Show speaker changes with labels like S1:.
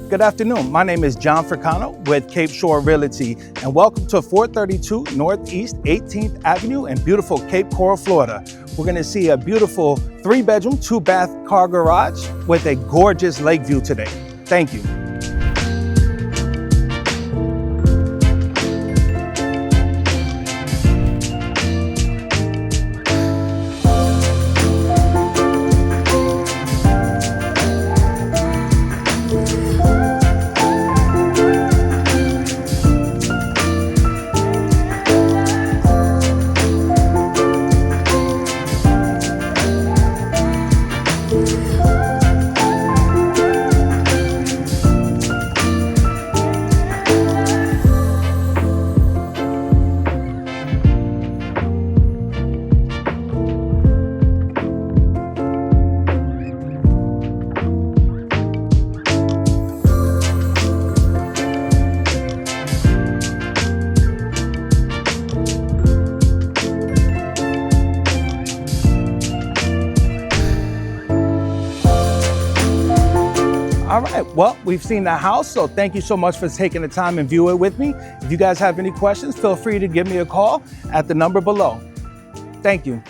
S1: Good afternoon. My name is John Fricano with Cape Shore Realty, and welcome to 432 Northeast 18th Avenue in beautiful Cape Coral, Florida. We're going to see a beautiful 3-bedroom, 2-bath car garage with a gorgeous lake view today. Thank you. All right, well, we've seen the house, so thank you so much for taking the time and view it with me. If you guys have any questions, feel free to give me a call at the number below. Thank you.